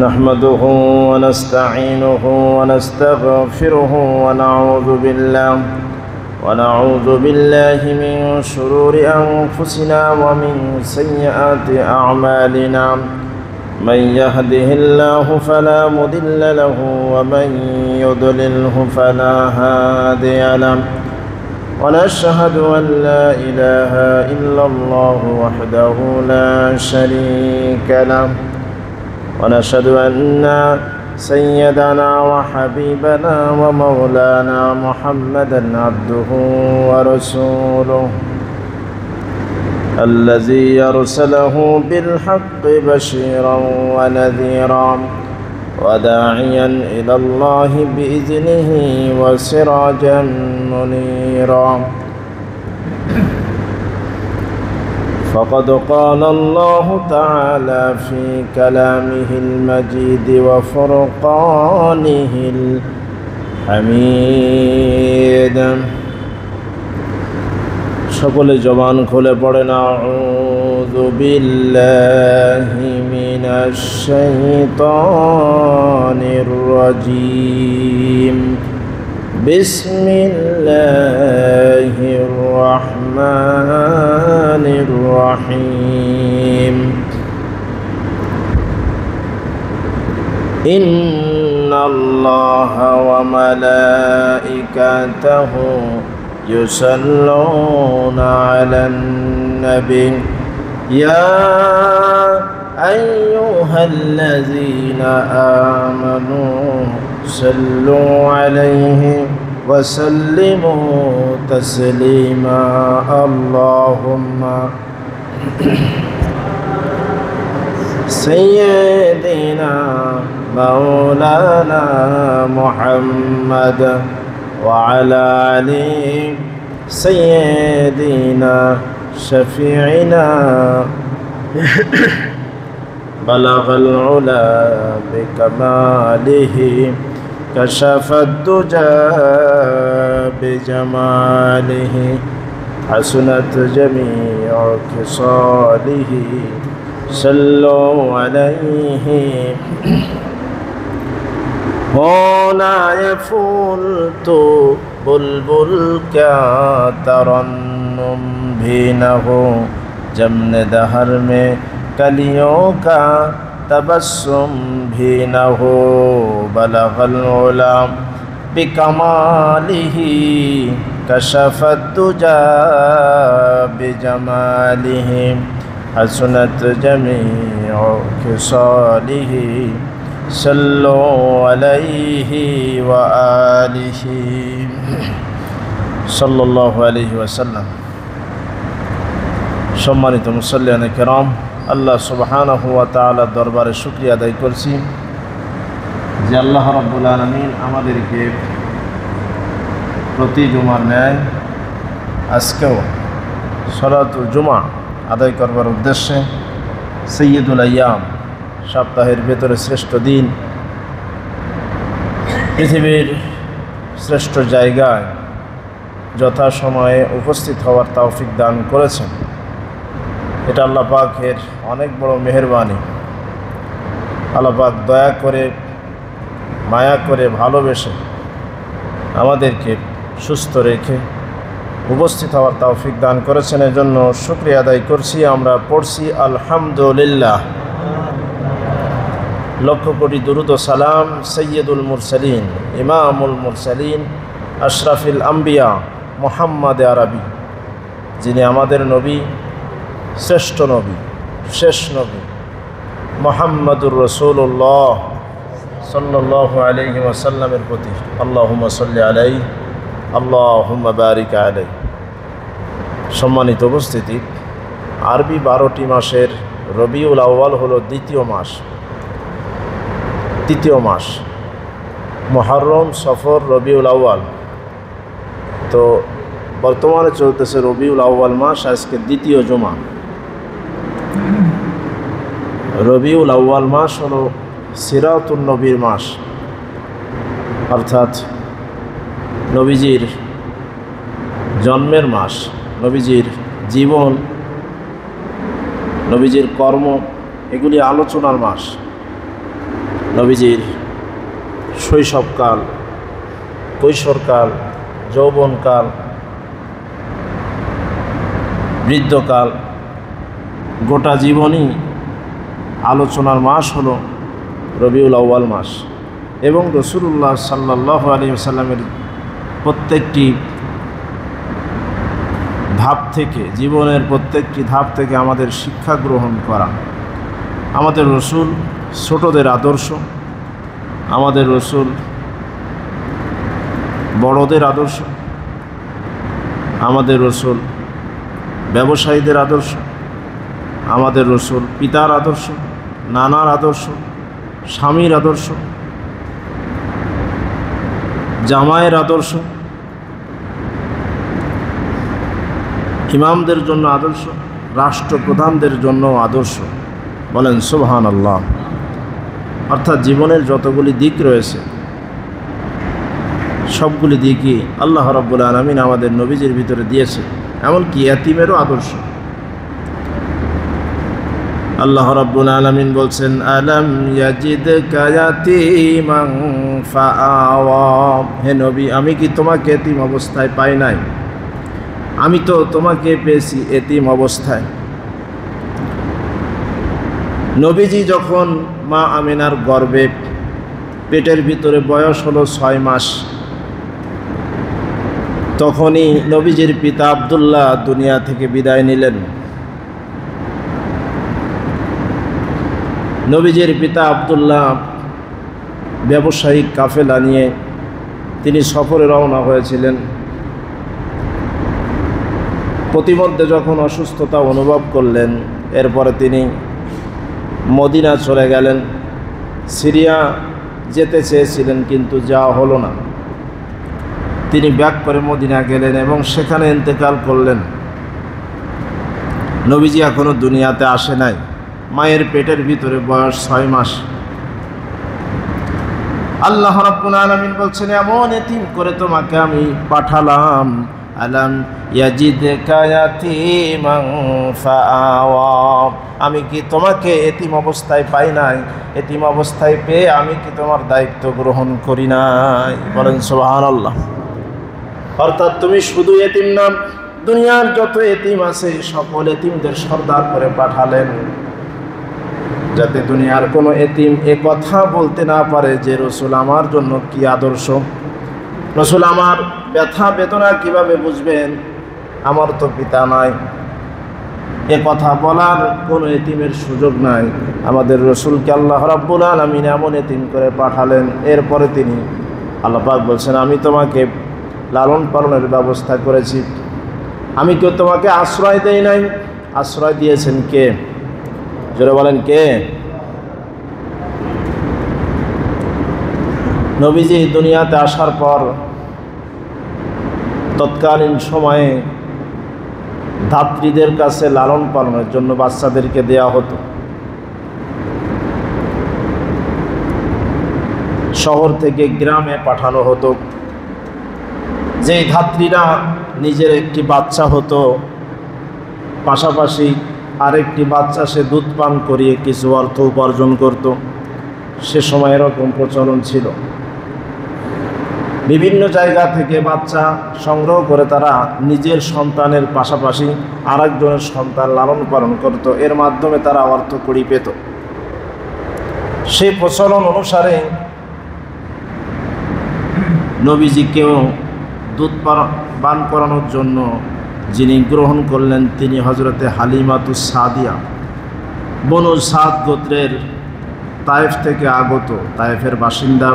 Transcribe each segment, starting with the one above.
نحمده ونستعينه ونستغفره ونعوذ بالله من شرور أنفسنا ومن سيئات أعمالنا من يهده الله فلا مضل له ومن يضلله فلا هادي له ونشهد أن لا إله إلا الله وحده لا شريك له ونشهد أن سيدنا وحبيبنا ومولانا محمدا عبده ورسوله الذي يرسله بالحق بشيرا ونذيرا وداعيا إلى الله بإذنه وسراجا منيرا فقد قال الله تعالى في كلامه المجيد وفرقانه الحميد সকলে জবান খুলে পড়েন আউযু বিল্লাহি মিনাশ শাইতানির রাজীম বিসমিল্লাহির রহমানির রহিম ইন্নাল্লাহা ওয়া মালাইকাতাহু يصلون على النبي يا أيها الذين آمنوا صلوا عليه وسلموا تسليما اللهم سيدنا مولانا محمد وعلى آله سيدنا شفيعنا بلغ العلا بكماله كشف الدجى بجماله حسنت جميع خصاله صلوا عليه होनाए फूल तो बुलबुल क्या तरन्नुम भी न हो जमने दहर में कलियों का तबस्सुम भी न हो बलगल उला बिकमालिही कशफत दुजा बिजमालिही हसनत जमीउ खिसालिही सल्लु अलैहि व आलिहि सल्लल्लाहु अलैहि वसल्लम। सम्मानित मुसल्लियाने किराम, আল্লাহ সুবহানাহু ওয়া তাআলার দরবারে শুকরিয়া আদায় করছি যে আল্লাহ রাব্বুল আলামিন আমাদেরকে প্রতি জুমার ন্যায় আজকেও সালাতুল জুমা আদায় করবার উদ্দেশ্যে সাইয়্যিদুল আইয়াম, সপ্তাহের ভেতরে শ্রেষ্ঠ দিন, পৃথিবীর শ্রেষ্ঠ জায়গায় যথাসময়ে উপস্থিত হওয়ার তৌফিক দান করেছেন। এটা আল্লাহ পাকের অনেক বড় মেহেরবানি। আল্লাহ পাক দয়া করে, মায়া করে, ভালোবেসে আমাদেরকে সুস্থ রেখে উপস্থিত হওয়ার তৌফিক দান করেছেন। এজন্য শুকরিয়া আদায় করছি। আমরা পড়ছি আলহামদুলিল্লাহ। লক্ষ কোটি দুরুদ ও সালাম সৈয়দুল মুরসালিন, ইমামুল মুরসালিন, আশরাফিল আম্বিয়া মুহাম্মদ আরবি, যিনি আমাদের নবী, শ্রেষ্ঠ নবী, শেষ নবী মুহাম্মদুর রাসূলুল্লাহ সাল্লাল্লাহু আলাইহি ওয়াসাল্লামের প্রতি আল্লাহুম্মা সাল্লি আলাইহি আল্লাহুম্মা বারিক আলাইহি। সম্মানিত উপস্থিতি, আরবি 12টি মাসের রবিউল আউয়াল হলো দ্বিতীয় মাস। তৃতীয় মাস মুহররম, সফর, রবিউল আউয়াল। তো বর্তমানে চলতেছে রবিউল আউয়াল মাস, আজকে দ্বিতীয় জুমা। রবিউল আউয়াল মাস হলো সিরাতুন নবীর মাস, অর্থাৎ নবীজির জন্মের মাস, নবীজির জীবন, নবীজির কর্ম, এগুলি আলোচনার মাস। নবীজির শৈশবকাল, কৈশোরকাল, যৌবনকাল, বৃদ্ধকাল, গোটা জীবনই আলোচনার মাস হলো রবিউল আউয়াল মাস। এবং রাসূলুল্লাহ সাল্লাল্লাহু আলাইহি ওয়াসাল্লামের প্রত্যেকটি ধাপ থেকে, জীবনের প্রত্যেকটি ধাপ থেকে আমাদের শিক্ষা গ্রহণ করা। আমাদের রসুল ছোটদের আদর্শ, আমাদের রসুল বড়দের আদর্শ, আমাদের রসুল ব্যবসায়ীদের আদর্শ, আমাদের রসুল পিতার আদর্শ, নানার আদর্শ, স্বামীর আদর্শ, জামাইয়ের আদর্শ, ইমামদের জন্য আদর্শ, রাষ্ট্রপ্রধানদের জন্য আদর্শ। বলেন সুবহানাল্লাহ। অর্থাৎ জীবনের যতগুলি দিক রয়েছে সবগুলি দিকই আল্লাহ রাব্বুল আলামিন আমাদের নবীজির ভিতরে দিয়েছে। এমনকি ইয়াতীমেরও আদর্শ। আল্লাহ রাব্বুল আলামিন বলছেন, আলাম ইয়াজিদকা ইয়াতীমান ফাআওয়া। হে নবী, আমি কি তোমাকে এতিম অবস্থায় পাই নাই? আমি তো তোমাকে পেয়েছি এতিম অবস্থায়। নবীজি যখন মা আমিনার গর্ভে, পেটের ভিতরে বয়স হলো 6 মাস, তখনই নবীজির পিতা আব্দুল্লাহ দুনিয়া থেকে বিদায় নিলেন। নবীজির পিতা আব্দুল্লাহ ব্যবসায়িক কাফেলা নিয়ে তিনি সফরে রওনা হয়েছিলেন। প্রতিমধ্যে যখন অসুস্থতা অনুভব করলেন, এরপরে তিনি মদিনা চলে গেলেন। সিরিয়া যেতে চেয়েছিলেন কিন্তু যাওয়া হলো না। তিনি ব্যাক করে মদিনা গেলেন এবং সেখানে ইন্তেকাল করলেন। নবীজি এখনও দুনিয়াতে আসে নাই। মায়ের পেটের ভিতরে বয়স 6 মাস। আল্লাহ রাব্বুল আলামিন বলছেন, এমন এতিম করে তোমাকে আমি পাঠালাম। আলাম ইয়াজিদকা ইয়াতীমান ফাআওয়া। আমি কি তোমাকে এতিম অবস্থায় পাই নাই? এতিম অবস্থায় পেয়ে আমি কি তোমার দায়িত্ব গ্রহণ করি নাই? বলেন সুবহানাল্লাহ। অর্থাৎ তুমি শুধু এতিম না, দুনিয়ার যত এতিম আছে সকল এতিমদের সর্দার করে পাঠালেন, যাতে দুনিয়ার কোনো এতিম এ কথা বলতে না পারে যে রসুল আমার জন্য কি আদর্শ, রসুল আমার ব্যথা বেদনা কিভাবে বুঝবেন, আমার তো পিতা নাই, এ কথা বলার কোনো এতিমের সুযোগ নাই। আমাদের রসুলকে আল্লাহ রাব্বুল আলামিন এমন এতিম করে পাঠালেন। এরপরে তিনি আল্লাহ পাক বলছেন, আমি তোমাকে লালন পালনের ব্যবস্থা করেছি। আমি কেউ তোমাকে আশ্রয় দেই নাই, আশ্রয় দিয়েছেন কে? জোরে বলেন কে? নবীজি দুনিয়াতে আসার পর তৎকালীন সময়ে ধাত্রীদের কাছে লালন পালনের জন্য বাচ্চাদেরকে দেয়া হতো। শহর থেকে গ্রামে পাঠানো হতো। যেই ধাত্রীরা নিজের একটি বাচ্চা হতো, পাশাপাশি আরেকটি বাচ্চা সে দুধ পান করিয়ে কিছু অর্থ উপার্জন করত। সে সময় এরকম প্রচলন ছিল। বিভিন্ন জায়গা থেকে বাচ্চা সংগ্রহ করে তারা নিজের সন্তানের পাশাপাশি আরেকজনের সন্তান লালন পালন করত। এর মাধ্যমে তারা অর্থ কড়ি পেত। সেই প্রচলন অনুসারে নবীজিকেও দুধ পান করানোর জন্য যিনি গ্রহণ করলেন তিনি হযরতে হালিমাতুস সাদিয়া, বনু সাদ গোত্রের, তায়েফ থেকে আগত, তায়েফের বাসিন্দা।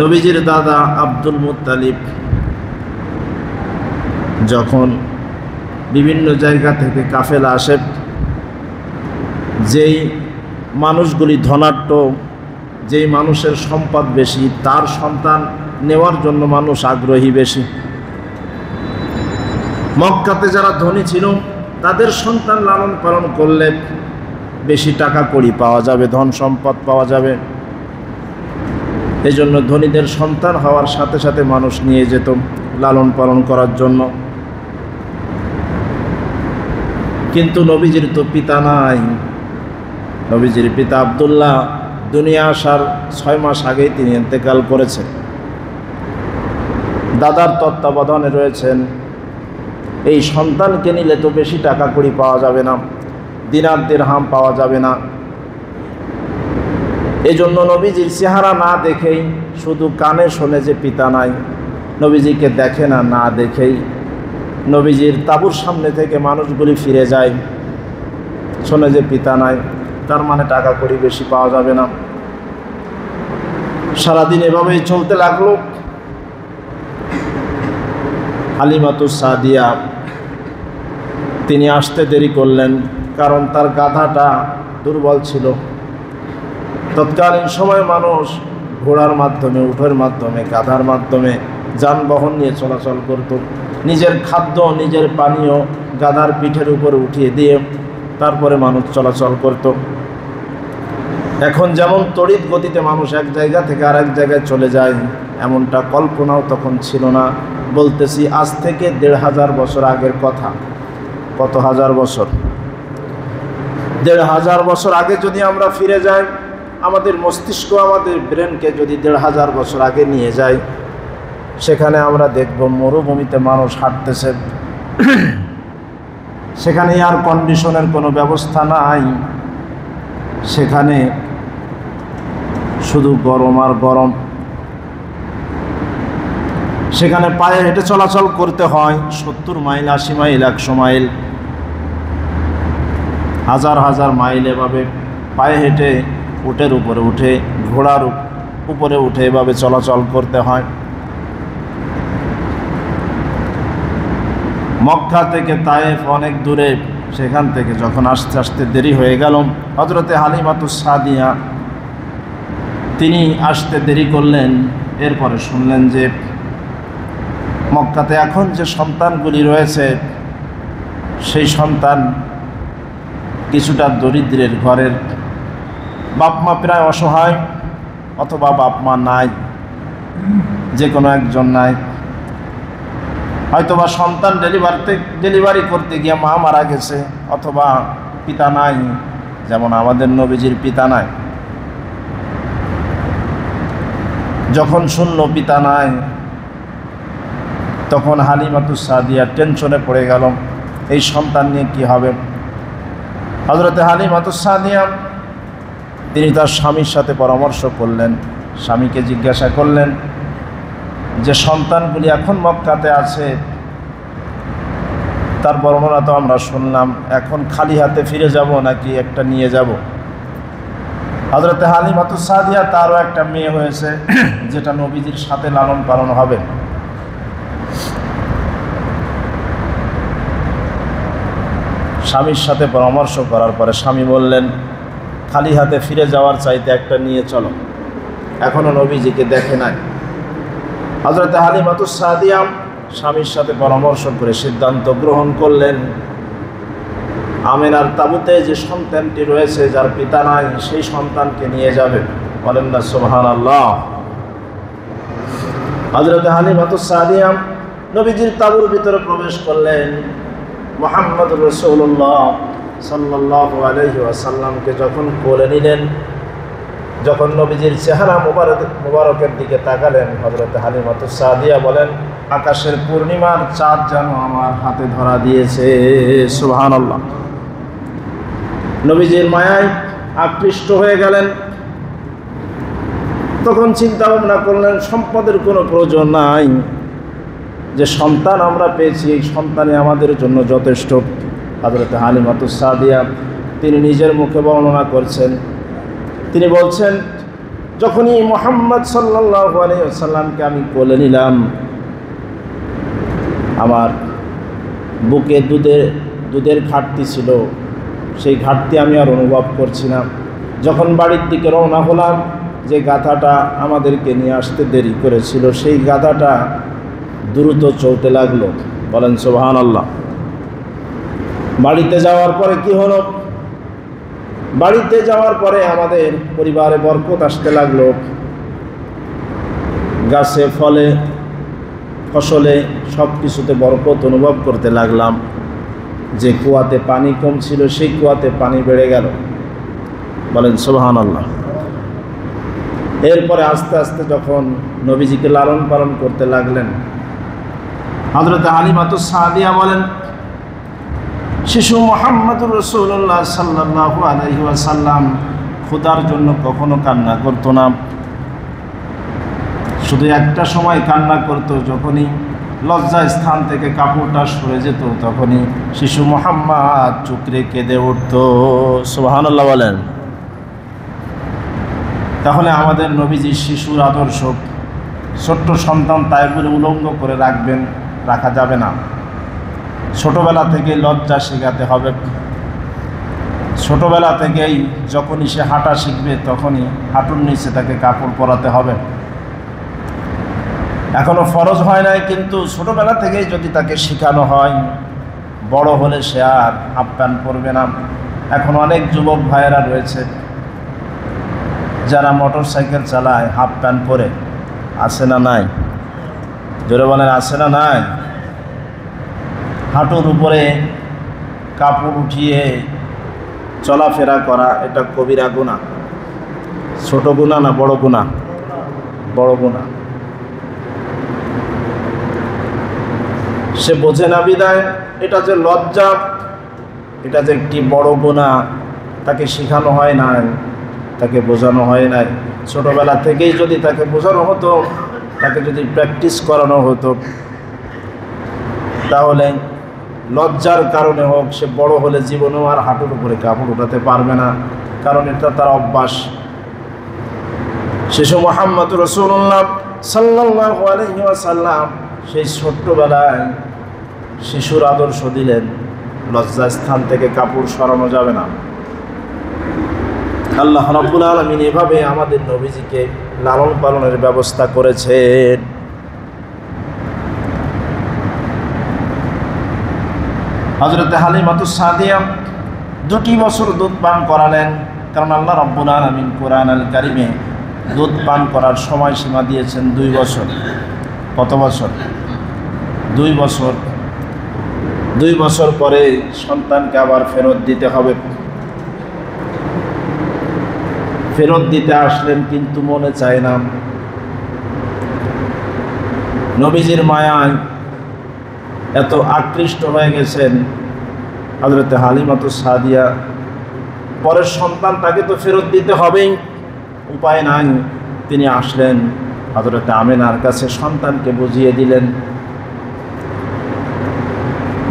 নবীজির দাদা আব্দুল মুত্তালিব যখন বিভিন্ন জায়গা থেকে কাফেলা আসে, যেই মানুষগুলি ধনাঢ্য, যেই মানুষের সম্পদ বেশি, তার সন্তান নেওয়ার জন্য মানুষ আগ্রহী বেশি। মক্কাতে যারা ধনী ছিল তাদের সন্তান লালন পালন করলে বেশি টাকা কড়ি পাওয়া যাবে, ধন সম্পদ পাওয়া যাবে। এই জন্য ধনীদের সন্তান হওয়ার সাথে সাথে মানুষ নিয়ে যেত লালন পালন করার জন্য। কিন্তু নবীজির তো পিতা নাই, নবীজির পিতা আব্দুল্লাহ দুনিয়া আসার 6 মাস আগেই তিনি ইন্তেকাল করেছেন। দাদার তত্ত্বাবধানে রয়েছেন। এই সন্তানকে নিলে তো বেশি টাকা কড়ি পাওয়া যাবে না, দিনার দিরহাম পাওয়া যাবে না। এই জন্য নবীজির চেহারা না দেখেই, শুধু কানে শোনে যে পিতা নাই, নবীজিকে দেখে না, না দেখেই নবীজির তাঁবুর সামনে থেকে মানুষগুলি ফিরে যায়, শোনে যে পিতা নাই, তার মানে টাকা কড়ি বেশি পাওয়া যাবে না। সারাদিন এভাবেই চলতে লাগলো। হালিমাতুস সাদিয়া তিনি আসতে দেরি করলেন, কারণ তার গাধাটা দুর্বল ছিল। তৎকালীন সময় মানুষ ঘোড়ার মাধ্যমে, উটের মাধ্যমে, গাধার মাধ্যমে যানবাহন নিয়ে চলাচল করত। নিজের খাদ্য, নিজের পানীয় গাধার পিঠের উপরে উঠিয়ে দিয়ে তারপরে মানুষ চলাচল করত। এখন যেমন তড়িৎ গতিতে মানুষ এক জায়গা থেকে আরেক জায়গায় চলে যায়, এমনটা কল্পনাও তখন ছিল না। বলতেছি আজ থেকে 1500 বছর আগের কথা। কত হাজার বছর? 1500 বছর আগে যদি আমরা ফিরে যাই, আমাদের মস্তিষ্ক, আমাদের ব্রেনকে যদি 1500 বছর আগে নিয়ে যাই, সেখানে আমরা দেখব মরুভূমিতে মানুষ হাঁটতেছে, সেখানে এয়ার কন্ডিশনের কোনো ব্যবস্থা নাই, সেখানে শুধু গরম আর গরম। সেখানে পায়ে হেঁটে চলাচল করতে হয় 70 মাইল, 80 মাইল, 100 মাইল, হাজার হাজার মাইল এভাবে পায়ে হেঁটে, উটের উপরে উঠে, ঘোড়ার উপরে উঠে এভাবে চলাচল করতে হয়। মক্কা থেকে তায়েফ অনেক দূরে, সেখান থেকে যখন আস্তে আস্তে দেরি হয়ে গেল, হযরতে হালিমাতুস সাদিয়া তিনি আসতে দেরি করলেন। এরপরে শুনলেন যে মক্কাতে এখন যে সন্তানগুলি রয়েছে, সেই সন্তান কিছুটা দরিদ্রের ঘরের, বাপ মা প্রায় অসহায়, অথবা বাপ মা নাই, যে কোনো একজন নাই, হয়তোবা সন্তান ডেলিভারি করতে গিয়ে মা মারা গেছে, অথবা পিতা নাই, যেমন আমাদের নবীজির পিতা নাই। যখন শুনল পিতা নাই, তখন হালিমাতুস সাদিয়া টেনশনে পড়ে গেল, এই সন্তান নিয়ে কী হবে। হযরতে হালিমাতুস সাদিয়া তিনি তার স্বামীর সাথে পরামর্শ করলেন, স্বামীকে জিজ্ঞাসা করলেন যে সন্তানগুলি এখন মক্কাতে আছে, তার বর্ণনা তো আমরা শুনলাম, এখন খালি হাতে ফিরে যাব নাকি একটা নিয়ে যাব। হযরতে হালিমাতুস সাদিয়া তারও একটা মেয়ে হয়েছে, যেটা নবীজির সাথে লালন পালন হবে। স্বামীর সাথে পরামর্শ করার পরে স্বামী বললেন, খালি হাতে ফিরে যাওয়ার চাইতে একটা নিয়ে চলো, এখনও নবীজিকে দেখে নাই। হযরতে হালিমাতুস সাদিয়া স্বামীর সাথে পরামর্শ করে সিদ্ধান্ত গ্রহণ করলেন, আমিনার তাঁবুতে যে সন্তানটি রয়েছে, যার পিতা নাই, সেই সন্তানকে নিয়ে যাবে। বলেন না সুবহানাল্লাহ। হযরতে হালিমাতুস সাদিয়া নবীজির তাঁবুর ভিতরে প্রবেশ করলেন। মুহাম্মদুর রাসূলুল্লাহ সাল্লাল্লাহু আলাইহি ওয়াসাল্লামকে যখন কোলে নিলেন, যখন নবীজির চেহারা মুবারকের দিকে তাকালেন, হযরতে হালিমাতুস সাদিয়া বলেন, আকাশের পূর্ণিমার চাঁদ যেন আমার হাতে ধরা দিয়েছে। সুবহানাল্লাহ। নবীজির মায়ায় আকৃষ্ট হয়ে গেলেন। তখন চিন্তা ভাবনা করলেন, সম্পদের কোনো প্রয়োজন নাই, যে সন্তান আমরা পেয়েছি, এই সন্তানই আমাদের জন্য যথেষ্ট। হযরতে হালিমাতুস সাদিয়া তিনি নিজের মুখে বর্ণনা করছেন, তিনি বলছেন, যখনই মুহাম্মদ সাল্লাল্লাহু আলাইহি ওয়াসাল্লামকে আমি কোলে নিলাম, আমার বুকে দুধের ঘাটতি ছিল, সেই ঘাটতি আমি আর অনুভব করছি না। যখন বাড়ির দিকে রওনা হলাম, যে গাধাটা আমাদেরকে নিয়ে আসতে দেরি করেছিল, সেই গাধাটা দ্রুত চলতে লাগলো। বলেন সুবহানাল্লাহ। বাড়িতে যাওয়ার পরে কি হলো? বাড়িতে যাওয়ার পরে আমাদের পরিবারে বরকত আসতে লাগলো। গাছে, ফলে, ফসলে সব কিছুতে বরকত অনুভব করতে লাগলাম। যে কুয়াতে পানি কম ছিল, সেই কুয়াতে পানি বেড়ে গেল। বলেন সুবহানাল্লাহ। এরপরে আস্তে আস্তে যখন নবীজিকে লালন পালন করতে লাগলেন, হযরত হালিমাতুস সাদিয়া বলেন, শিশু মুহাম্মদুর রাসূলুল্লাহ সাল্লাল্লাহু আলাইহি ওয়াসাল্লাম খোদার জন্য কখনো কান্না করতো না। শুধু একটা সময় কান্না করতো, যখনই লজ্জা স্থান থেকে কাপড়টা সরে যেত তখনই শিশু মুহাম্মদ চুকরে কেঁদে উঠত। সুবহানাল্লাহ বলেন। তাহলে আমাদের নবীজি শিশুর আদর্শ, ছোট্ট সন্তান তাই বলে উলঙ্গ করে রাখা যাবে না। ছোটবেলা থেকে লজ্জা শেখাতে হবে। ছোটবেলা থেকেই যখনই সে হাঁটা শিখবে তখনই হাঁটুর নিচে তাকে কাপড় পরাতে হবে। এখনো ফরজ হয় নাই, কিন্তু ছোটবেলা থেকেই যদি তাকে শেখানো হয়, বড় হলে সে আর হাফ প্যান্ট পরবে না। এখন অনেক যুবক ভাইয়েরা রয়েছে যারা মোটর সাইকেল চালায় হাফ প্যান্ট পরে, আছে না নাই? জোরে বলেন, আছে না নাই? হাঁটুর উপরে কাপড় উঠিয়ে চলাফেরা করা এটা কবিরা গুনাহ। ছোট গুনাহ না বড় গুনাহ? বড় গুনাহ। সে বোঝে না বিদায় এটা যে লজ্জা, এটা যে একটি বড় গুনাহ, তাকে শেখানো হয় নাই, তাকে বোঝানো হয় নাই। ছোটবেলা থেকেই যদি তাকে বোঝানো হতো, তাকে যদি প্র্যাকটিস করানো হতো, তাহলে লজ্জার কারণে হোক, সে বড় হলে জীবনেও আর হাঁটুর উপরে কাপড় উঠাতে পারবে না, কারণ এটা তার অভ্যাস। শিশু মুহাম্মদ রাসূলুল্লাহ সাল্লাল্লাহু আলাইহি ওয়াসাল্লাম সেই ছোট্টবেলায় শিশুর আদর্শ দিলেন, লজ্জা স্থান থেকে কাপড় সরানো যাবে না। আল্লাহ রাব্বুল আলামিন এভাবে আমাদের নবীজিকে লালন পালনের ব্যবস্থা করেছেন। হযরত হালিমাতুস সাদিয়া 2 বছর দুধ পান করালেন, কারণ আল্লাহ রাব্বুল আলামিন কোরআন আল কারিমে দুধ পান করার সময়সীমা দিয়েছেন 2 বছর। কত বছর? 2 বছর। 2 বছর পরে সন্তানকে আবার ফেরত দিতে হবে। ফেরত দিতে আসলেন, কিন্তু মনে চায় না। নবীজির মায়ায় এত আকৃষ্ট হয়ে গেছেন হযরত হালিমাতুস সাদিয়া, পরের সন্তান তাকে তো ফেরত দিতে হবেই, উপায় নাই। তিনি আসলেন হযরত আমিনার কাছে, সন্তানকে বুঝিয়ে দিলেন।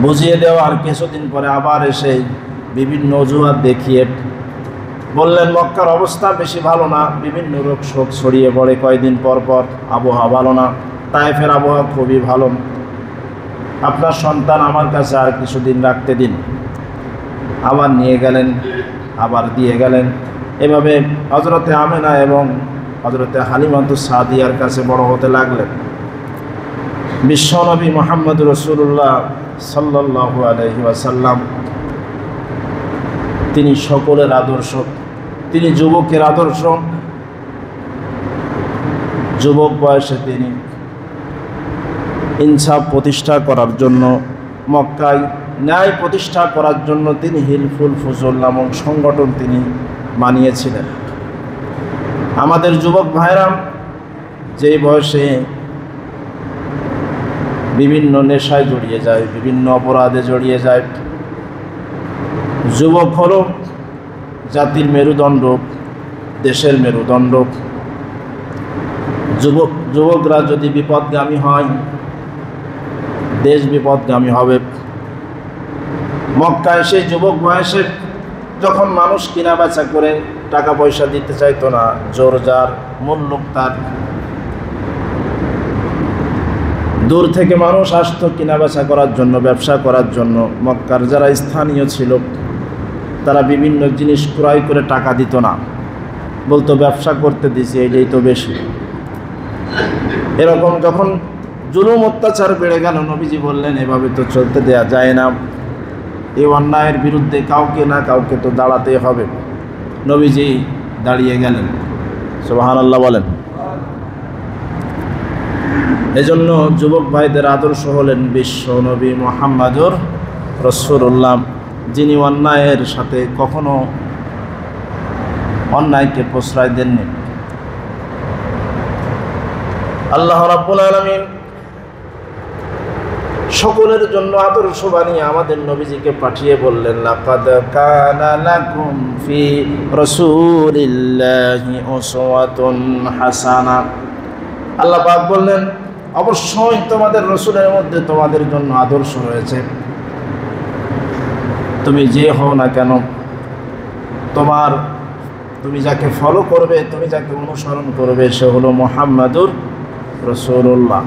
বুঝিয়ে দেওয়ার কিছুদিন পরে আবার এসে বিভিন্ন অজুহাত দেখিয়ে বললেন, মক্কার অবস্থা বেশি ভালো না, বিভিন্ন রোগ শোক ছড়িয়ে পড়ে কয়েকদিন পর পর, আবহাওয়া ভালো না, তায়েফের আবহাওয়া খুবই ভালো, আপনার সন্তান আমার কাছে আর কিছুদিন রাখতে দিন। আবার নিয়ে গেলেন, আবার দিয়ে গেলেন। এভাবে হযরতে আমিনা এবং হযরতে হালিমাতুস সাদিয়ার কাছে বড় হতে লাগলেন। বিশ্বনবী মুহাম্মদ রাসূলুল্লাহ সাল্লাল্লাহু আলাইহি ওয়াসাল্লাম তিনি সকলের আদর্শ, তিনি যুবকের আদর্শ। যুবক বয়সে তিনি ইনসাফ প্রতিষ্ঠা করার জন্য, মক্কায় ন্যায় প্রতিষ্ঠা করার জন্য তিনি হিলফুল ফুজুল নামক সংগঠন তিনি বানিয়েছিলেন। আমাদের যুবক ভাইরা যেই বয়সে বিভিন্ন নেশায় জড়িয়ে যায়, বিভিন্ন অপরাধে জড়িয়ে যায়, যুবক হলো জাতির মেরুদণ্ড, দেশের মেরুদণ্ড। যুবকরা যদি বিপদগামী হয়, দেশ বিপদগামী হবে। মক্কায় সেই যুবক বয়সে যখন মানুষ কিনা বেচা করে টাকা পয়সা দিতে চাইতো না, জোর যার মূল্য তার, দূর থেকে মানুষ আসতো কিনা বেচা করার জন্য, ব্যবসা করার জন্য। মক্কার যারা স্থানীয় ছিল তারা বিভিন্ন জিনিস ক্রয় করে টাকা দিত না, বলতো ব্যবসা করতে দিছি, এটাই তো বেশি। এরকম যখন জুলুম অত্যাচার বেড়ে গেল, নবীজি বললেন এভাবে তো চলতে দেয়া যায় না, এই অন্যায়ের বিরুদ্ধে কাউকে না কাউকে তো দাঁড়াতে হবে। নবীজি দাঁড়িয়ে গেলেন। সুবহানাল্লাহ বলেন। এজন্য যুবক ভাইদের আদর্শ হলেন বিশ্ব নবী মুহাম্মদুর রাসূলুল্লাহ, যিনি অন্যায়ের সাথে কখনো অন্যায়কে প্রশ্রয় দেননি। আল্লাহ রাব্বুল আলামিন সকলের জন্য আদর্শ বানিয়ে আমাদের নবীজিকে পাঠিয়ে বললেন, লাকাদ কানা লাকুম ফি রাসূলিল্লাহি উসওয়াতুন হাসানাহ। আল্লাহ পাক বললেন, অবশ্যই তোমাদের রাসূলের মধ্যে তোমাদের জন্য আদর্শ রয়েছে। তুমি যে হও না কেন, তুমি যাকে ফলো করবে, তুমি যাকে অনুসরণ করবে, সে হলো মুহাম্মাদুর রাসূলুল্লাহ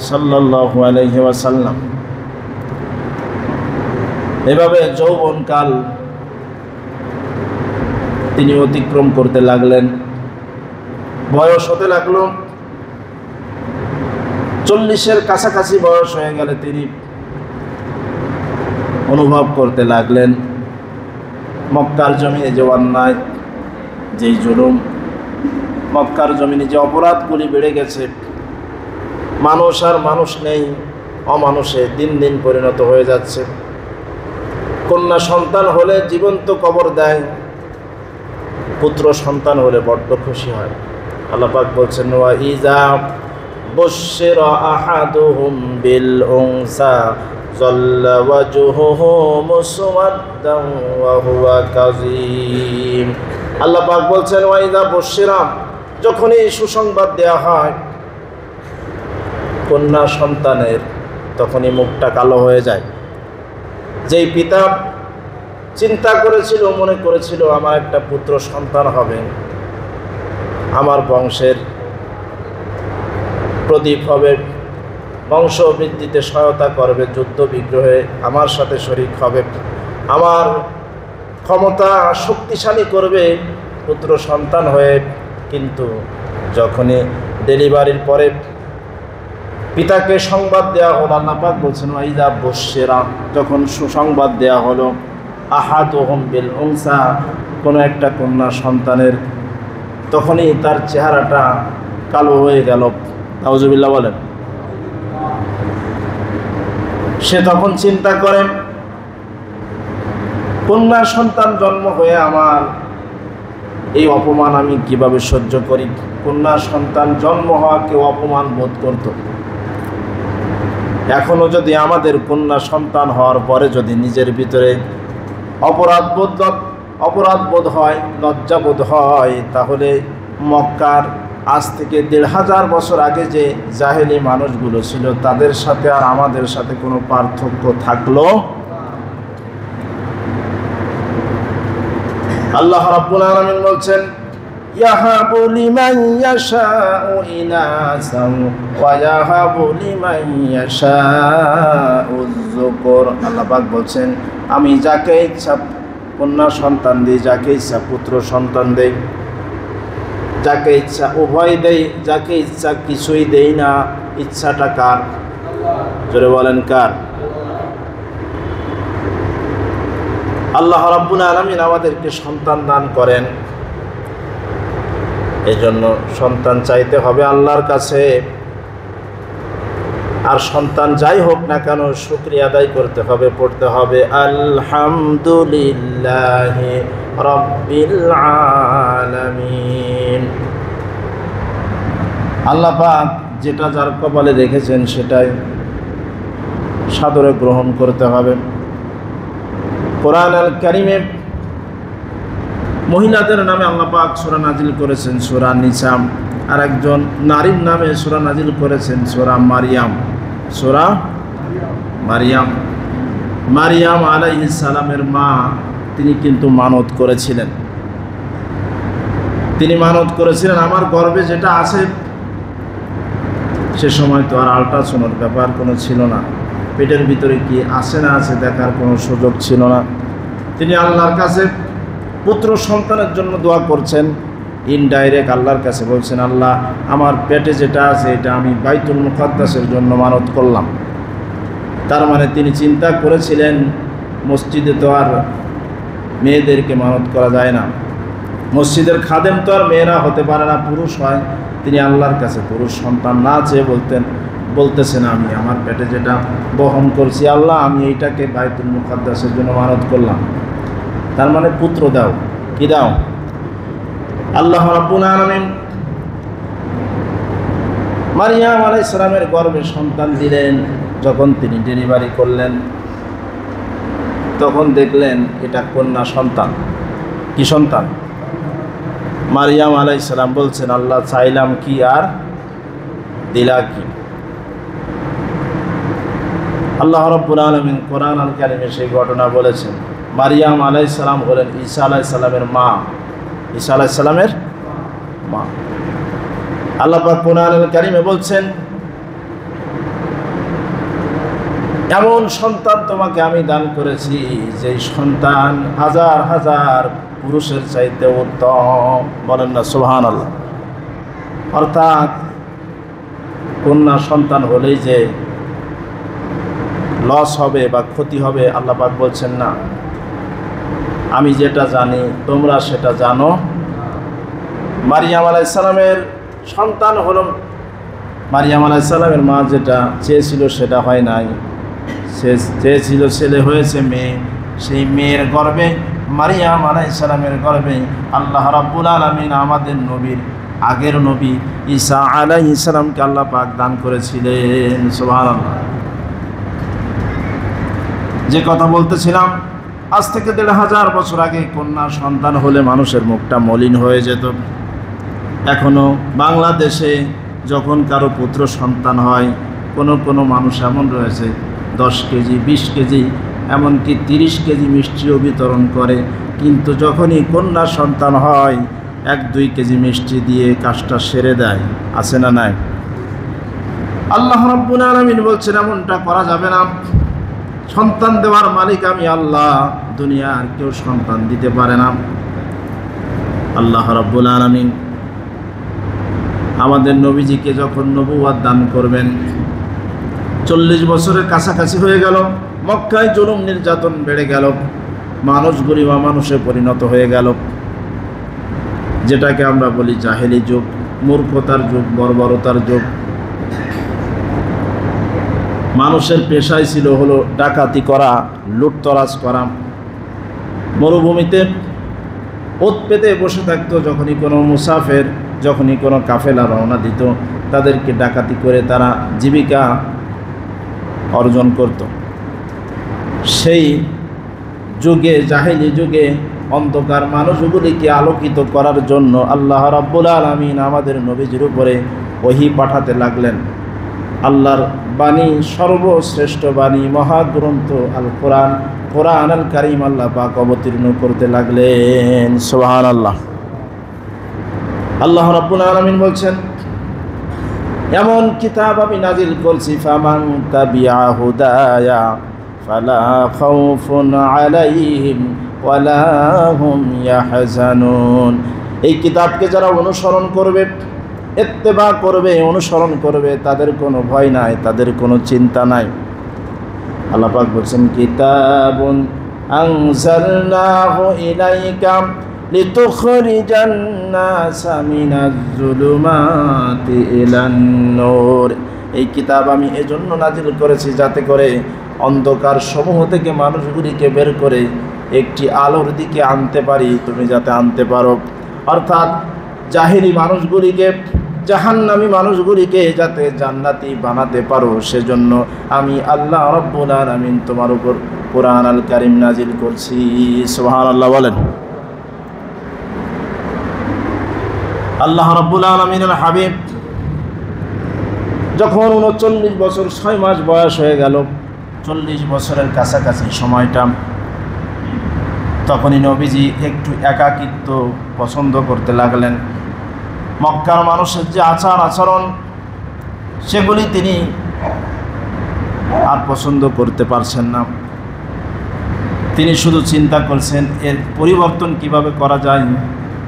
সাল্লাল্লাহু আলাইহি ওয়াসাল্লাম। এভাবে যৌবনকাল তিনি অতিক্রম করতে লাগলেন, বয়স হতে লাগলো, 40-এর কাছাকাছি বয়স হয়ে গেলে তিনি অনুভব করতে লাগলেন মক্কার জমিনে যে অন্যায়, যেই জুলুম, মক্কার জমিনে যে অপরাধগুলি বেড়ে গেছে, মানুষ আর মানুষ নেই, অমানুষে দিন দিন পরিণত হয়ে যাচ্ছে। কন্যা সন্তান হলে জীবন্ত কবর দেয়, পুত্র সন্তান হলে বড্ড খুশি হয়। আল্লাহ পাক বলছেন, ওয়া ইযা বুশিরা আহাদুহুম বিল উনসা যাল্লা ওয়াজহুহু মুসওয়াদ্দান ওয়া হুয়া কাযীম। আল্লাহ পাক বলছেন, ওয়া ইযা বুশিরা, যখনই সুসংবাদ দেয়া হয় কন্যা সন্তানের, তখনই মুখটা কালো হয়ে যায়। যেই পিতা চিন্তা করেছিল, মনে করেছিল আমার একটা পুত্র সন্তান হবে, আমার বংশের প্রদীপ হবে, বংশ বৃদ্ধিতে সহায়তা করবে, যুদ্ধ বিগ্রহে আমার সাথে শরীক হবে, আমার ক্ষমতা শক্তিশালী করবে পুত্র সন্তান হয়ে, কিন্তু যখনই ডেলিভারির পরে পিতাকে সংবাদ দেওয়া হলো, আল্লাহ পাক বলছেন, ওয়াইদা বুশিরা, যখন সুসংবাদ দেওয়া হলো আহাদুহুম বিল উনসা, কোনো একটা কন্যা সন্তানের, তখনই তার চেহারাটা কালো হয়ে গেল। নাউজুবিল্লাহ বলেন। সে তখন চিন্তা করেন, কন্যা সন্তান জন্ম হয়ে আমার এই অপমান আমি কিভাবে সহ্য করি। কন্যা সন্তান জন্ম হওয়া কেউ অপমান বোধ করত। এখনো যদি আমাদের কন্যা সন্তান হওয়ার পরে যদি নিজের ভিতরে অপরাধবোধ হয়, লজ্জাবোধ হয়, তাহলে মক্কার আজ থেকে ১৫০০ বছর আগে যে জাহেলি মানুষগুলো ছিল তাদের সাথে আর আমাদের সাথে কোনো পার্থক্য থাকলো? আল্লাহ রাব্বুল আলামিন বলছেন, ইয়াহাবু লিমান ইয়াশাউ ইনাসান ওয়া ইয়াহাবু লিমান ইয়াশাউ যুকুর। আল্লাহ পাক বলছেন, আমি যাকে ইচ্ছা কন্যা সন্তান দিই, যাকে ইচ্ছা পুত্র সন্তান দেই, যাকে ইচ্ছা উভয় দেই, যাকে ইচ্ছা কিছুই দেই না। ইচ্ছাটা কার? জোরে বলেন, কার? আল্লাহ রাব্বুল আলামিন আমাদেরকে সন্তান দান করেন, এজন্য সন্তান চাইতে হবে আল্লাহর কাছে। আর সন্তান যাই হোক না কেন শুকরিয়া আদায় করতে হবে, পড়তে হবে আলহামদুলিল্লাহি রাব্বিল আলামিন। আল্লাহ পাক যেটা যার কপালে রেখেছেন সেটাই সাদরে গ্রহণ করতে হবে। কোরআন আল কারীমে মহিলাদের নামে আল্লাহ পাক সূরা নাজিল করেছেন সূরা নিসা, আর একজন নারীর নামে সূরা নাজিল করেছেন সূরা মারিয়াম। সূরা মারিয়াম, মারিয়াম আলাইহিস সালামের মা, তিনি কিন্তু মানত করেছিলেন। তিনি মানত করেছিলেন, আমার গর্ভে যেটা আছে, সে সময় তো আর আল্ট্রাসাউন্ডের ব্যাপার কোনো ছিল না, পেটের ভিতরে কি আছে না আছে দেখার কোনো সুযোগ ছিল না। তিনি আল্লাহর কাছে পুত্র সন্তানের জন্য দোয়া করছেন, ইনডাইরেক্ট আল্লাহর কাছে বলছেন, আল্লাহ আমার পেটে যেটা আছে এটা আমি বাইতুল মুকাদ্দাসের জন্য মানত করলাম। তার মানে তিনি চিন্তা করেছিলেন মসজিদে তো আর মেয়েদেরকে মানত করা যায় না, মসজিদের খাদেম তো আর মেয়েরা হতে পারে না, পুরুষ হয়। তিনি আল্লাহর কাছে পুরুষ সন্তান না চেয়ে বলতেছেন, আমি আমার পেটে যেটা বহন করছি আল্লাহ, আমি এইটাকে বাইতুল মুকাদ্দাসের জন্য মানত করলাম। তার মানে পুত্র দাও, কি দাও? আল্লাহ রাব্বুল আলামিন মারিয়াম আলাইহিস সালামের গর্ভে সন্তান দিলেন। যখন তিনি ডেলিভারি করলেন তখন দেখলেন এটা কন্যা সন্তান। কি সন্তান? মারিয়াম আলাইহিস সালাম বলছেন, আল্লাহ চাইলাম কি আর দিলা কি। আল্লাহ রাব্বুল আলামিন কোরআন আল কারীমে সেই ঘটনা বলেছেন। মারিয়াম আলাইহিস সালাম হলেন ঈসা আলাইহিস সালামের মা। ঈসা আলাইহিস সালামের মা। আল্লাহ পাক কোরআন আল কারীমে বলছেন, এমন সন্তান তোমাকে আমি দান করেছি যে সন্তান হাজার হাজার পুরুষের চাইতে উত্তম। বলেন না সুবহানাল্লাহ। অর্থাৎ কন্যা সন্তান হলেই যে লস হবে বা ক্ষতি হবে আল্লাহ পাক বলছেন না। আমি যেটা জানি তোমরা সেটা জানো। মারিয়াম আলাইহিস সালামের সন্তান হলো, মারিয়াম আলাইহিস সালামের মা যেটা চেয়েছিল সেটা হয় নাই। সে চেয়েছিল ছেলে, হয়েছে মেয়ে। সেই মেয়ের গর্ভে, মারিয়াম আলাইহিস সালামের গর্ভে আল্লাহ রাব্বুল আলামিন আমাদের নবীর আগের নবী ঈসা আলাইহিস সালামকে আল্লাহ পাক দান করেছিলেন। সুবহানাল্লাহ। যে কথা বলতেছিলাম, আজ থেকে ১৫০০ বছর আগে কন্যা সন্তান হলে মানুষের মুখটা মলিন হয়ে যেত। এখনও বাংলাদেশে যখন কারো পুত্র সন্তান হয়, কোনো মানুষ এমন রয়েছে 10 কেজি 20 কেজি এমনকি 30 কেজি মিষ্টিও বিতরণ করে। কিন্তু যখনই কন্যা সন্তান হয় 1-2 কেজি মিষ্টি দিয়ে কাজটা সেরে দেয়। আছে না নাই? আল্লাহ রাব্বুল আলামিন বলছেন এমনটা করা যাবে না। সন্তান দেওয়ার মালিক আমি আল্লাহ, দুনিয়ার কেউ সন্তান দিতে পারে না। আল্লাহ রাব্বুল আলামিন আমাদের নবীজিকে যখন নবুয়ত দান করবেন 40 বছরের কাছাকাছি হয়ে গেল। মক্কায় জুলুম নির্যাতন বেড়ে গেল, মানুষ গরিব মানুষে পরিণত হয়ে গেল। যেটাকে আমরা বলি জাহেলি যুগ, মূর্খতার যুগ, বর্বরতার যুগ। মানুষের পেশাই ছিল হলো ডাকাতি করা, লুটতরাজ করা। মরুভূমিতে ওত পেতে বসে থাকতো। যখনই কোনো মুসাফের, যখনই কোনো কাফেলা রওনা দিত, তাদেরকে ডাকাতি করে তারা জীবিকা অর্জন করত। সেই যুগে, জাহেলি যুগে অন্ধকার মানুষগুলিকে আলোকিত করার জন্য আল্লাহ রাব্বুল আলামিন আমাদের নবীজির উপরে ওহী পাঠাতে লাগলেন। আল্লাহর বাণী, সর্বশ্রেষ্ঠ বাণী, মহাগ্রন্থ আল কোরআন, কোরআন আল কারীম আল্লাহ পাক অবতীর্ণ করতে লাগলেন। সুবহানাল্লাহ। আল্লাহ রাব্বুল আলামিন বলছেন, এমন কিতাব আমি নাজিল করছি, ফামান তাবিআ হুদায়া ফালা খাউফুন আলাইহিম ওয়ালা হুম ইয়াহজানুন। এই কিতাবকে যারা অনুসরণ করবে, ইত্তেবা করবে, অনুসরণ করবে, তাদের কোনো ভয় নাই, তাদের কোনো চিন্তা নাই। আল্লাহ পাক বলছেন, কিতাবুন আনজালনাহু ইলাইকা লিতুখরিজান নাসা মিনাজ যুলুমাতি ইলান নূর। এই কিতাব আমি এজন্য নাজিল করেছি যাতে করে অন্ধকার সমূহ থেকে মানুষগুলিকে বের করে একটি আলোর দিকে আনতে পারি, তুমি যাতে আনতে পারো। অর্থাৎ জাহেলি মানুষগুলিকে, জাহান্নামী মানুষগুলিকে যাতে জান্নাতি বানাতে পারো, সেজন্য আমি আল্লাহ রাব্বুল আলামিন তোমার উপর কোরআন আল কারীম নাজিল করছি। সুবহানাল্লাহ বলেন। আল্লাহ রাব্বুল আলামিনের হাবিব যখন 39 বছর 6 মাস বয়স হয়ে গেল, 40 বছরের কাছাকাছি সময়টা, তখনই নবীজি একটু একাকিত্ব পছন্দ করতে লাগলেন। মক্কার মানুষের যে আচার আচরণ, সেগুলি তিনি আর পছন্দ করতে পারছেন না। তিনি শুধু চিন্তা করছেন এর পরিবর্তন কিভাবে করা যায়,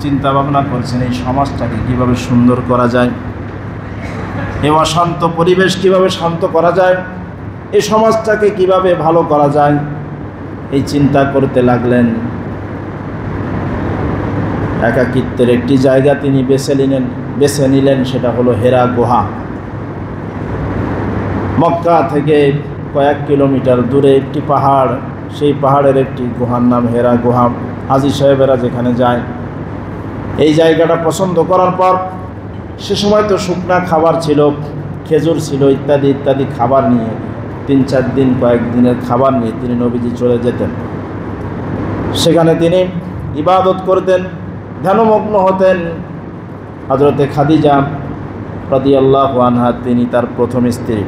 চিন্তা ভাবনা করছেন এই সমাজটাকে কিভাবে সুন্দর করা যায়, এই অশান্ত পরিবেশ কিভাবে শান্ত করা যায়, এই সমাজটাকে কিভাবে ভালো করা যায়, এই চিন্তা করতে লাগলেন। একাকিত্বের একটি জায়গা তিনি বেছে নিলেন, সেটা হলো হেরা গুহা। মক্কা থেকে কয়েক কিলোমিটার দূরে একটি পাহাড়, সেই পাহাড়ের একটি গুহার নাম হেরা গুহা। হাজী সাহেবেরা যেখানে যায় এই জায়গাটা পছন্দ করার পর সে সময় তো শুকনা খাবার ছিল, খেজুর ছিল, ইত্যাদি ইত্যাদি খাবার নিয়ে 3-4 দিন কয়েকদিনের খাবার নিয়ে তিনি নবীজি চলে যেতেন। সেখানে তিনি ইবাদত করতেন, ধ্যানমগ্ন হতেন। হযরতে খাদিজা রাদিয়াল্লাহু আনহা তিনি তার প্রথম স্ত্রী।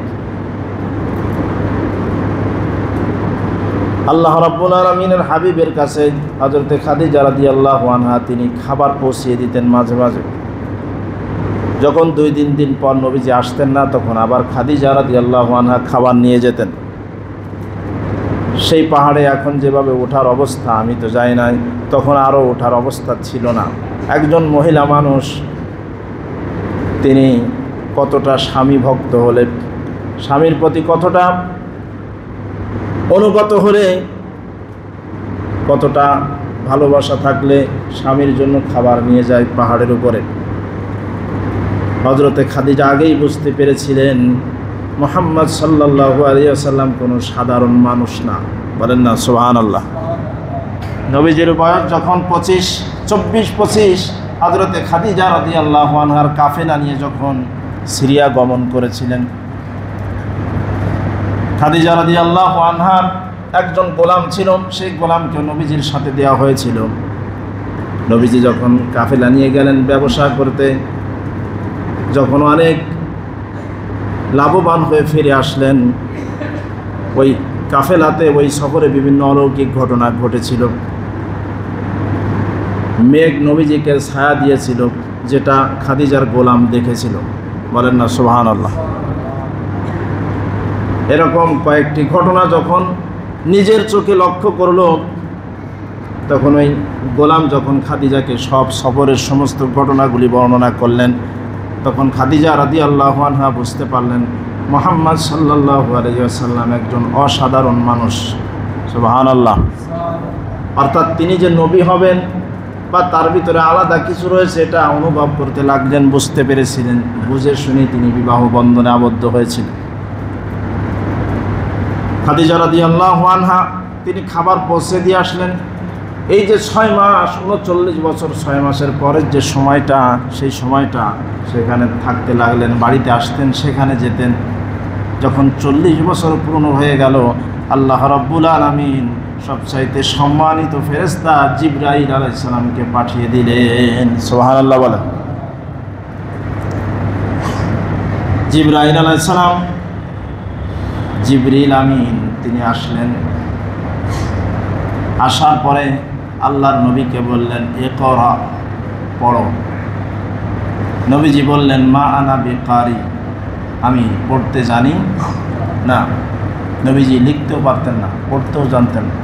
আল্লাহ রাব্বুল আলামিনের হাবিবের কাছে হযরতে খাদিজা রাদিয়াল্লাহু আনহা তিনি খাবার পৌঁছিয়ে দিতেন মাঝে মাঝে। যখন 2-3 দিন পর নবীজি আসতেন না, তখন আবার খাদিজা রাদিয়াল্লাহু আনহা খাবার নিয়ে যেতেন। সেই পাহাড়ে এখন যেভাবে ওঠার অবস্থা আমি তো যাই নাই, তখন আরও ওঠার অবস্থা ছিল না। একজন মহিলা মানুষ তিনি কতটা স্বামী ভক্ত হলে, স্বামীর প্রতি কতটা অনুগত হলে, কতটা ভালোবাসা থাকলে স্বামীর জন্য খাবার নিয়ে যায় পাহাড়ের উপরে। হযরতে খাদিজা আগেই বুঝতে পেরেছিলেন মুহাম্মদ সাল্লাল্লাহু আলাইহি ওয়াসাল্লাম কোনো সাধারণ মানুষ না। বলেন না সুবহানাল্লাহ। নবীজির বয়স যখন 24-25, হযরতে খাদিজা রাদিয়াল্লাহু আনহার কাফেলা নিয়ে যখন সিরিয়া গমন করেছিলেন, খাদিজা রাদিয়াল্লাহু আনহার একজন গোলাম ছিল, সেই গোলামকে নবীজির সাথে দেওয়া হয়েছিল। নবীজি যখন কাফেলা নিয়ে গেলেন ব্যবসা করতে, যখন অনেক লাভবান হয়ে ফিরে আসলেন, ওই কাফেলাতে ওই সফরে বিভিন্ন অলৌকিক ঘটনা ঘটেছিল। মেঘ নবীজিকে ছায়া দিয়েছিল, যেটা খাদিজার গোলাম দেখেছিল। বলেন না সুবহানাল্লাহ। এরকম কয়েকটি ঘটনা যখন নিজের চোখে লক্ষ্য করল, তখন ওই গোলাম যখন খাদিজাকে সব সফরের সমস্ত ঘটনাগুলি বর্ণনা করলেন, তখন খাদিজা রাদিয়াল্লাহু আনহা বুঝতে পারলেন মুহাম্মদ সাল্লাল্লাহু আলাইহি ওয়াসাল্লাম একজন অসাধারণ মানুষ। সুবহানাল্লাহ। অর্থাৎ তিনি যে নবী হবেন বা তার ভিতরে আলাদা কিছু রয়েছে, এটা অনুভব করতে লাগলেন, বুঝতে পেরেছিলেন। বুঝে শুনে তিনি বিবাহ বন্ধনে আবদ্ধ হয়েছিলেন। খাদিজা রাদিয়াল্লাহু আনহা তিনি খাবার পৌঁছে দিয়ে আসলেন। এই যে 6 মাস, 39 বছর 6 মাসের পরের যে সময়টা, সেই সময়টা সেখানে থাকতে লাগলেন, বাড়িতে আসতেন, সেখানে যেতেন। যখন 40 বছর পূর্ণ হয়ে গেল, আল্লাহ রাব্বুল আলামিন সবচাইতে সম্মানিত ফেরেশতা জিবরাইল আলাইহিস সালামকে পাঠিয়ে দিলেন। সুবহানাল্লাহ বলেন। জিবরাইল আলাইহিস সালাম, জিবরিল আমিন তিনি আসলেন। আসার পরে আল্লাহর নবীকে বললেন, ইকরা, পড়ো। নবীজি বললেন, মা আনা বিকারি, আমি পড়তে জানি না। নবীজি লিখতেও পারতেন না, পড়তেও জানতেন না।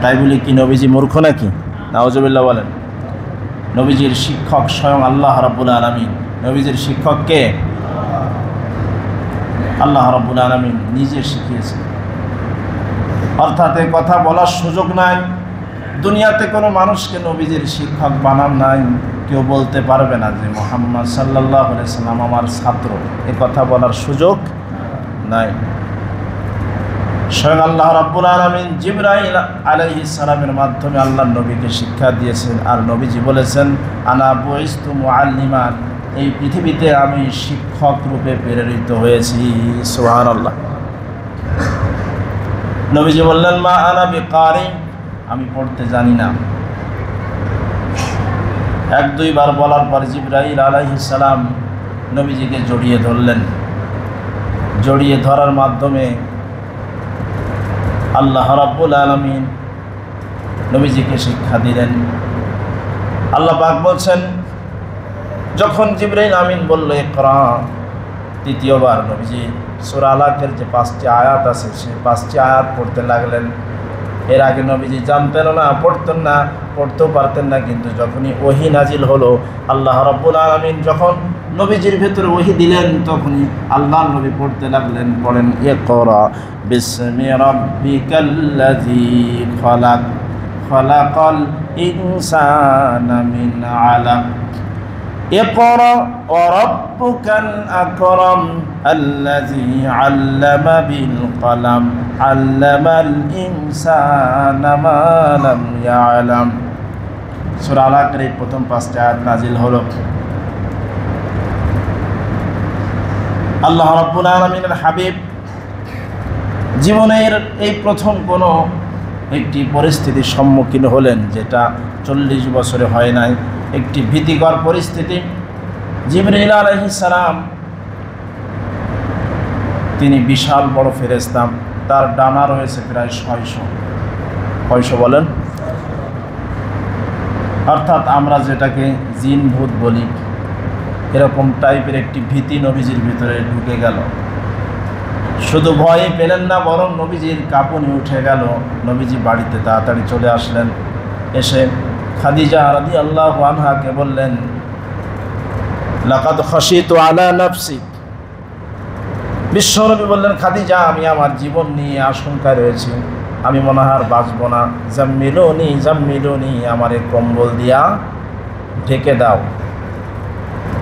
তাই বলি কি নবীজি মূর্খ নাকি? নাউজুবিল্লাহ বলেন। নবীজির শিক্ষক স্বয়ং আল্লাহ রাব্বুল আলামিন। নবীজির শিক্ষক কে? আল্লাহ রাব্বুল আলামিন নিজে শিখিয়েছেন। অর্থাৎ এই কথা বলার সুযোগ নাই, দুনিয়াতে কোনো মানুষকে নবীজির শিক্ষক বানান নাই। কেউ বলতে পারবে না যে মুহাম্মদ সাল্লাল্লাহু আলাইহি সাল্লাম আমার ছাত্র, এ কথা বলার সুযোগ নাই। স্বয়ং আল্লাহ রাব্বুল আলামিন জিবরাইল আলাইহিস সালামের মাধ্যমে আল্লাহর নবীকে শিক্ষা দিয়েছেন। আর নবীজি বলেছেন, আনা বুইস্তু মুআল্লিমান, এই পৃথিবীতে আমি শিক্ষক রূপে প্রেরিত হয়েছি। সুবহানাল্লাহ। নবীজি বললেন, মা আনা বিকারি, আমি পড়তে জানি না। 1-2 বার বলার পর জিবরাইল আলাইহিস সালাম নবীজিকে জড়িয়ে ধরলেন। জড়িয়ে ধরার মাধ্যমে আল্লাহ রাব্বুল আলামিন নবীজিকে শিক্ষা দিলেন। আল্লাহ পাক বলছেন, যখন জিবরাইল আমিন বলল ইকরা, তৃতীয়বার নবীজি সূরা আলাকের যে 5টি আয়াত আছে, সেই 5টি আয়াত পড়তে লাগলেন। এর আগে নবীজি জানতেন না, পড়তেন না, পড়তেও পারতেন না। কিন্তু যখনই ওহী নাজিল হলো, আল্লাহ রাব্বুল আলামিন যখন নবীজির ভেতরে ওহী দিলেন, তখনই আল্লাহর নবী পড়তে লাগলেন। পড়েন, ইকরা বিসমি রাব্বিকাল্লাযী খালাক, খালাকাল ইনসানা মিন আলাক, ইকরা ওয়া রাব্বুকাল আকরাম আল্লাযী আল্লামা বিল কলম আল্লামাল ইনসানা মা লাম ইয়ালাম। সূরা আলাকের এই প্রথম 5টি আয়াত নাজিল হলো। আল্লাহ রাব্বুল আলামিনের হাবিব জীবনের এই প্রথম কোনো একটি পরিস্থিতির সম্মুখীন হলেন, যেটা 40 বছরে হয় নাই। একটি ভীতিকর পরিস্থিতি। জিবরীল আলাইহিস সালাম, তিনি বিশাল বড় ফেরেশতা, তার ডানা রয়েছে প্রায় 600। কয়শো বলেন? অর্থাৎ আমরা যেটাকে জিন ভূত বলি, এরকম টাইপের একটি ভীতি নবীজির ভিতরে ঢুকে গেল। শুধু ভয় পেলেন না, বরং নবীজির কাঁপুনি উঠে গেল। নবীজি বাড়িতে তাড়াতাড়ি চলে আসলেন। এসে খাদিজা রাদিয়াল্লাহু আনহাকে বললেন, লাকাদ খাশিতু আলা নাফসি। বিশ্বনবী বললেন, খাদিজা, আমি আমার জীবন নিয়ে আশঙ্কায় রয়েছি, আমি মনে হয় আর বাঁচব না। জাম্মিলুনি জাম্মিলুনি, আমার এই কম্বল দিয়া ঢেকে দাও।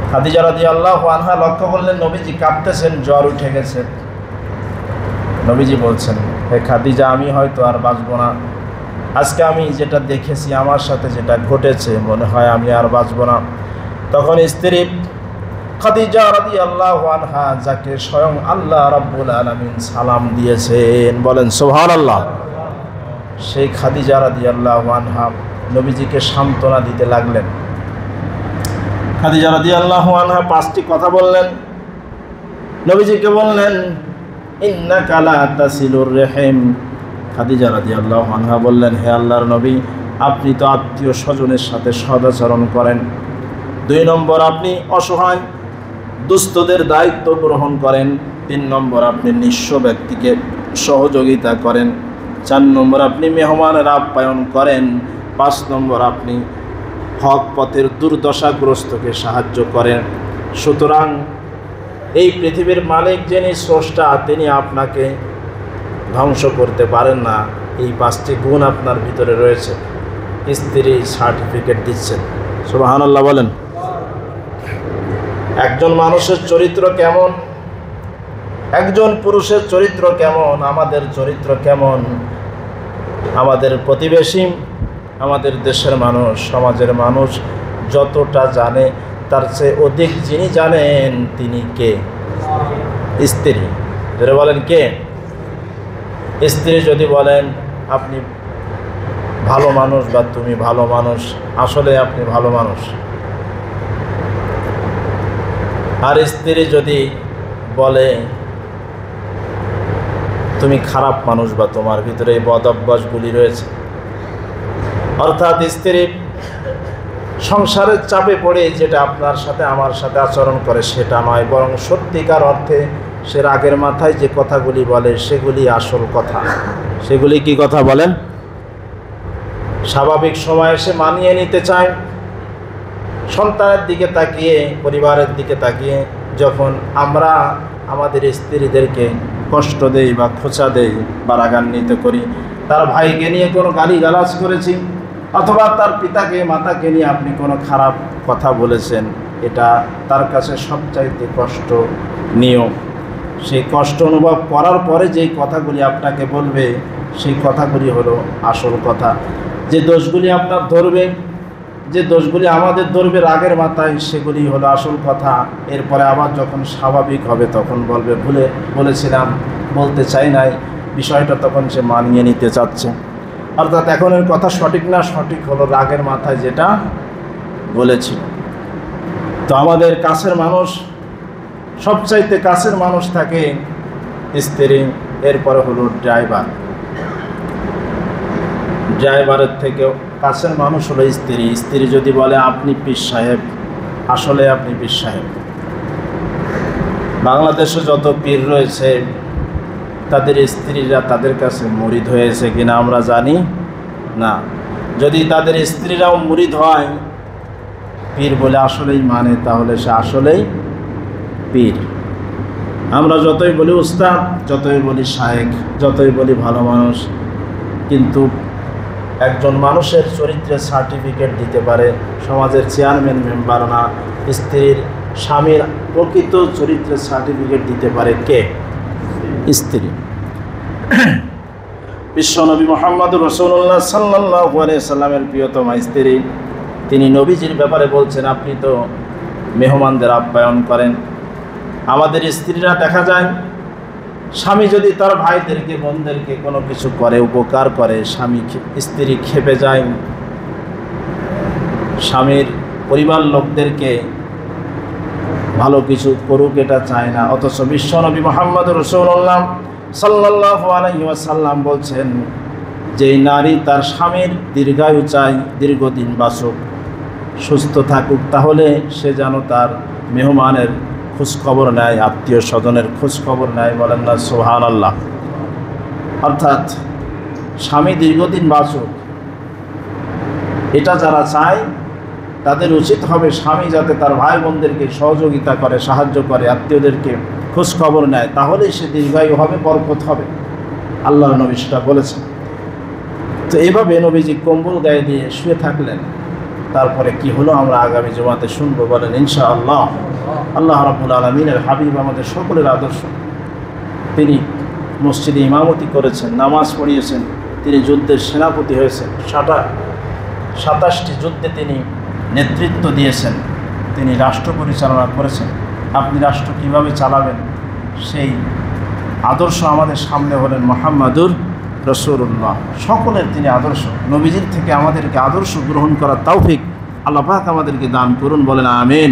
খাদিজা রাদিয়াল্লাহু আনহা লক্ষ্য করলেন নবীজি কাঁপতেছেন, জ্বর উঠে গেছে। নবীজি বলছেন, হে খাদিজা, আমি হয়তো আর বাঁচব না। আজকে আমি যেটা দেখেছি, আমার সাথে যেটা ঘটেছে, মনে হয় আমি আর বাঁচব না। তখন স্ত্রী খাদিজা রাদিয়াল্লাহু আনহা, যাকে স্বয়ং আল্লাহ রাব্বুল আলামিন সালাম দিয়েছেন, বলেন সুবহানাল্লাহ, সেই খাদিজা রাদিয়াল্লাহু আনহা নবীজিকে সান্ত্বনা দিতে লাগলেন। খাদিজা রাদিয়াল্লাহু আনহা 5টি কথা বললেন। নবীজিকে বললেন, ইন্নাকা লা তাসিলুর রহিম। খাদিজা রাদিয়াল্লাহু আনহা বললেন, হে আল্লাহর নবী, আপনি তো আত্মীয় স্বজনের সাথে সদাচরণ করেন। 2 নম্বর, আপনি অসহায় দুস্থদের দায়িত্ব গ্রহণ করেন। 3 নম্বর, আপনি নিঃস্ব ব্যক্তিকে সহযোগিতা করেন। 4 নম্বর, আপনি মেহমানের আপ্যায়ন করেন। 5 নম্বর, আপনি হক পথের দুর্দশাগ্রস্তকে সাহায্য করেন। সুতরাং এই পৃথিবীর মালিক যিনি স্রষ্টা, তিনি আপনাকে ধ্বংস করতে পারেন না। এই 5টি গুণ আপনার ভিতরে রয়েছে। স্ত্রী সার্টিফিকেট দিচ্ছেন। সুবহানাল্লাহ বলেন। একজন মানুষের চরিত্র কেমন, একজন পুরুষের চরিত্র কেমন, আমাদের চরিত্র কেমন, আমাদের প্রতিবেশী, আমাদের দেশের মানুষ, সমাজের মানুষ যতটা জানে, তার চেয়ে অধিক যিনি জানেন তিনি কে? স্ত্রী। যারা বলেন কে? স্ত্রী যদি বলেন আপনি ভালো মানুষ বা তুমি ভালো মানুষ, আসলে আপনি ভালো মানুষ। আর স্ত্রী যদি বলে তুমি খারাপ মানুষ বা তোমার ভিতরে এই বদ অভ্যাসগুলি রয়েছে, অর্থাৎ স্ত্রী সংসারের চাপে পড়ে যেটা আপনার সাথে আমার সাথে আচরণ করে সেটা নয়, বরং সত্যিকার অর্থে সে রাগের মাথায় যে কথাগুলি বলে সেগুলি আসল কথা। সেগুলি কি কথা বলেন? স্বাভাবিক সময়ে সে মানিয়ে নিতে চায়, সন্তানের দিকে তাকিয়ে, পরিবারের দিকে তাকিয়ে। যখন আমরা আমাদের স্ত্রীদেরকে কষ্ট দেই বা খোঁচা দেই বা রাগান্বিত করি, তার ভাইকে নিয়ে কোনো গালিগালাজ করেছি, অথবা তার পিতাকে মাতাকে নিয়ে আপনি কোনো খারাপ কথা বলেছেন, এটা তার কাছে সবচাইতে কষ্ট নিও। সেই কষ্ট অনুভব করার পরে যেই কথাগুলি আপনাকে বলবে, সেই কথাগুলি হলো আসল কথা। যে দোষগুলি আপনার ধরবে, যে দোষগুলি আমাদের ধরবে রাগের মাথায়, সেগুলি হলো আসল কথা। এরপরে আবার যখন স্বাভাবিক হবে তখন বলবে বলেছিলাম, বলতে চাই নাই, বিষয়টা তখন সে মানিয়ে নিতে চাচ্ছে। অর্থাৎ এখনের কথা সঠিক না, সঠিক হলো রাগের মাথায় যেটা বলেছিল। তো আমাদের কাছের মানুষ, সবচাইতে কাছের মানুষ থাকে স্ত্রী, এরপরে হলো ড্রাইভার। ড্রাইভারের থেকেও কাছের মানুষ হলো স্ত্রী। স্ত্রী যদি বলে আপনি পীর সাহেব, আসলে আপনি পীর সাহেব। বাংলাদেশে যত পীর রয়েছে তাদের স্ত্রীরা তাদের কাছে মুরিদ হয়েছে কিনা আমরা জানি না। যদি তাদের স্ত্রীরাও মুরিদ হয়, পীর বলে আসলেই মানে, তাহলে সে আসলেই পীর। আমরা যতই বলি উস্তাদ, যতই বলি শায়েখ, যতই বলি ভালো মানুষ, কিন্তু একজন মানুষের চরিত্রের সার্টিফিকেট দিতে পারে সমাজের চেয়ারম্যান মেম্বার না, স্ত্রীর স্বামীর প্রকৃত চরিত্রের সার্টিফিকেট দিতে পারে কে? স্ত্রী। বিশ্বনবী মুহাম্মদ রাসূলুল্লাহ সাল্লাল্লাহু আলাইহি সাল্লামের প্রিয়তমা স্ত্রী তিনি নবীজির ব্যাপারে বলছেন, আপনি তো মেহমানদের আপ্যায়ন করেন। আমাদের স্ত্রীরা দেখা যায়, স্বামী যদি তার ভাইদেরকে বোনদেরকে কোনো কিছু করে, উপকার করে, স্ত্রী খেপে যায়, স্বামীর পরিবার লোকদেরকে ভালো কিছু করুক এটা চায় না। অথচ বিশ্বনবী মুহাম্মদ রাসূলুল্লাহ সাল্লাল্লাহু আলাইহি ওয়াসাল্লাম বলছেন, যে নারী তার স্বামীর দীর্ঘায়ু চায়, দীর্ঘদিন বাঁচুক, সুস্থ থাকুক, তাহলে সে যেন তার মেহমানের খোঁজখবর নেয়, আত্মীয় স্বজনের খোঁজখবর নেয়। বলেন না সুবহানাল্লাহ। অর্থাৎ স্বামী দীর্ঘদিন বাঁচুক, এটা যারা চায় তাদের উচিত হবে স্বামী যাতে তার ভাই বোনদেরকে সহযোগিতা করে, সাহায্য করে, আত্মীয়দেরকে খোঁজখবর নেয়, তাহলেই সে দীর্ঘায়ু হবে, বরকত হবে। আল্লাহর নবী সেটা বলেছেন। তো এভাবে নবীজি কম্বল গায়ে দিয়ে শুয়ে থাকলেন। তারপরে কি হলো আমরা আগামী জুমাতে শুনবো, বলেন ইনশাআল্লাহ। আল্লাহ রাব্বুল আলামিনের হাবিব আমাদের সকলের আদর্শ। তিনি মসজিদে ইমামতি করেছেন, নামাজ পড়িয়েছেন, তিনি যুদ্ধের সেনাপতি হয়েছেন, 27টি যুদ্ধে তিনি নেতৃত্ব দিয়েছেন, তিনি রাষ্ট্র পরিচালনা করেছেন। আপনি রাষ্ট্র কিভাবে চালাবেন সেই আদর্শ আমাদের সামনে হলেন মুহাম্মাদুর রাসূলুল্লাহ। সকলের তিনি আদর্শ। নবীজির থেকে আমাদেরকে আদর্শ গ্রহণ করার তৌফিক আল্লাহ পাক আমাদেরকে দান করুন, বলেন আমিন।